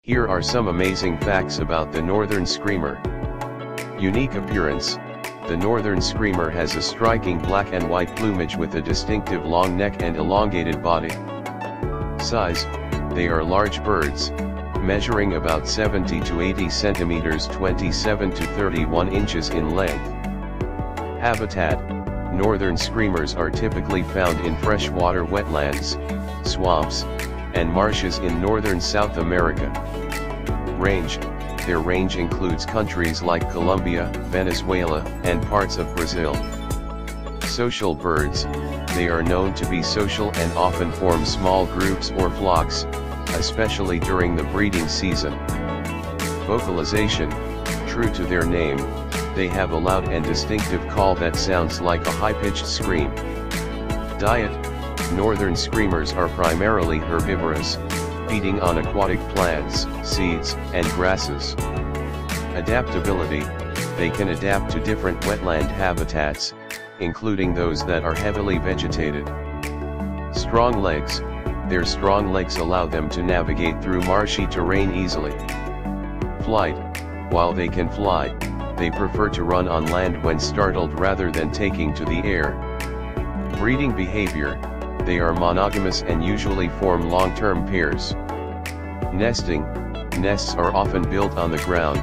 Here are some amazing facts about the northern screamer. Unique appearance. The northern screamer has a striking black and white plumage with a distinctive long neck and elongated body. Size. They are large birds, measuring about 70 to 80 centimeters 27 to 31 inches in length. Habitat. Northern screamers are typically found in freshwater wetlands, swamps, and marshes in northern South America. Range. Their range includes countries like Colombia, Venezuela, and parts of Brazil. Social birds. They are known to be social and often form small groups or flocks, especially during the breeding season. Vocalization. True to their name, they have a loud and distinctive call that sounds like a high-pitched scream. Diet. Northern screamers are primarily herbivorous, feeding on aquatic plants, seeds, and grasses. Adaptability. They can adapt to different wetland habitats, including those that are heavily vegetated. Strong legs. Their strong legs allow them to navigate through marshy terrain easily. Flight. While they can fly, they prefer to run on land when startled rather than taking to the air. Breeding behavior. They are monogamous and usually form long-term pairs. Nesting. Nests are often built on the ground,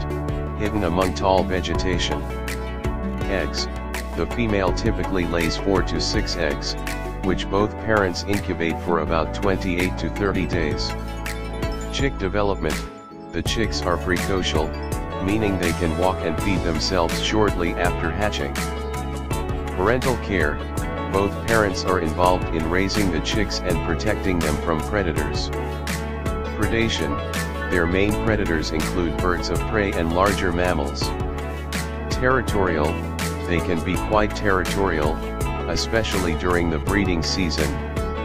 hidden among tall vegetation. Eggs. The female typically lays 4 to 6 eggs, which both parents incubate for about 28 to 30 days. Chick development. The chicks are precocial, meaning they can walk and feed themselves shortly after hatching. Parental care. Both parents are involved in raising the chicks and protecting them from predators. Predation. Their main predators include birds of prey and larger mammals. Territorial. They can be quite territorial, especially during the breeding season,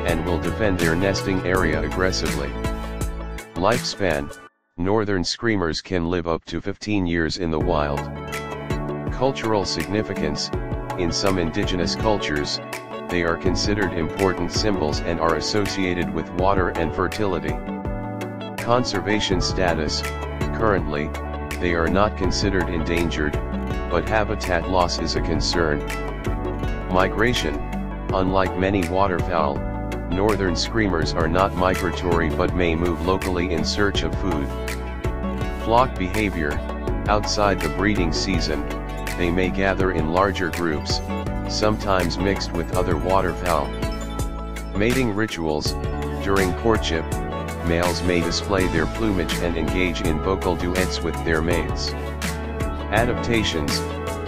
and will defend their nesting area aggressively. Lifespan. Northern screamers can live up to 15 years in the wild. Cultural significance. In some indigenous cultures, they are considered important symbols and are associated with water and fertility. Conservation status. Currently, they are not considered endangered, but habitat loss is a concern. Migration. Unlike many waterfowl, northern screamers are not migratory but may move locally in search of food. Flock behavior. Outside the breeding season, they may gather in larger groups, sometimes mixed with other waterfowl. Mating rituals. During courtship, males may display their plumage and engage in vocal duets with their mates. Adaptations.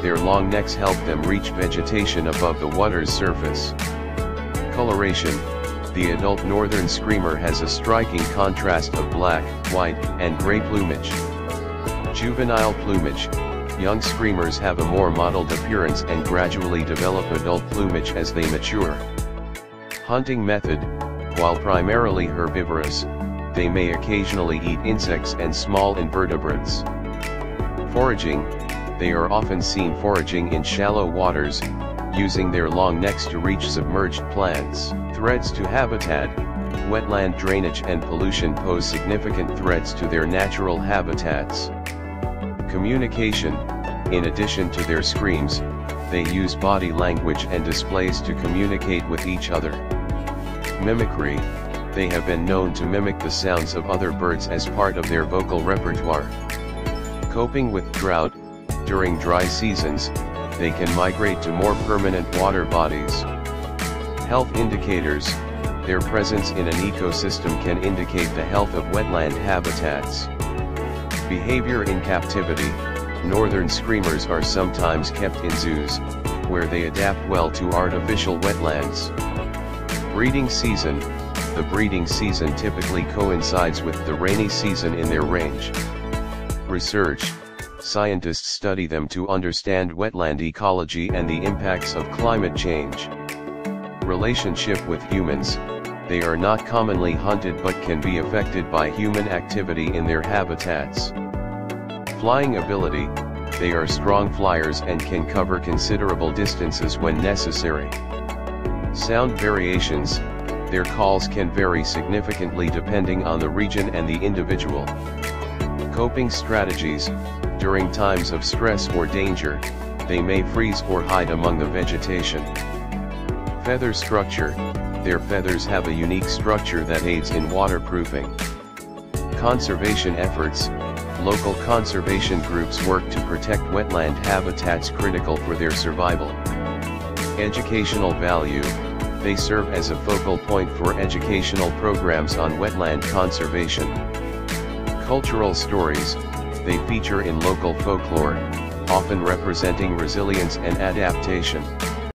Their long necks help them reach vegetation above the water's surface. Coloration. The adult northern screamer has a striking contrast of black, white, and gray plumage. Juvenile plumage. Young screamers have a more mottled appearance and gradually develop adult plumage as they mature. Hunting method. While primarily herbivorous, they may occasionally eat insects and small invertebrates. Foraging. They are often seen foraging in shallow waters, using their long necks to reach submerged plants. Threats to habitat. Wetland drainage and pollution pose significant threats to their natural habitats. Communication. In addition to their screams, they use body language and displays to communicate with each other. Mimicry. They have been known to mimic the sounds of other birds as part of their vocal repertoire. Coping with drought. During dry seasons, they can migrate to more permanent water bodies. Health indicators. Their presence in an ecosystem can indicate the health of wetland habitats. Behavior in captivity. Northern screamers are sometimes kept in zoos, where they adapt well to artificial wetlands. Breeding season. The breeding season typically coincides with the rainy season in their range. Research. Scientists study them to understand wetland ecology and the impacts of climate change. Relationship with humans. They are not commonly hunted but can be affected by human activity in their habitats. Flying ability. They are strong flyers and can cover considerable distances when necessary. Sound variations. Their calls can vary significantly depending on the region and the individual. Coping strategies: during times of stress or danger, they may freeze or hide among the vegetation. Feather structure: their feathers have a unique structure that aids in waterproofing. Conservation efforts: local conservation groups work to protect wetland habitats critical for their survival. Educational value: they serve as a focal point for educational programs on wetland conservation. Cultural stories: they feature in local folklore, often representing resilience and adaptation.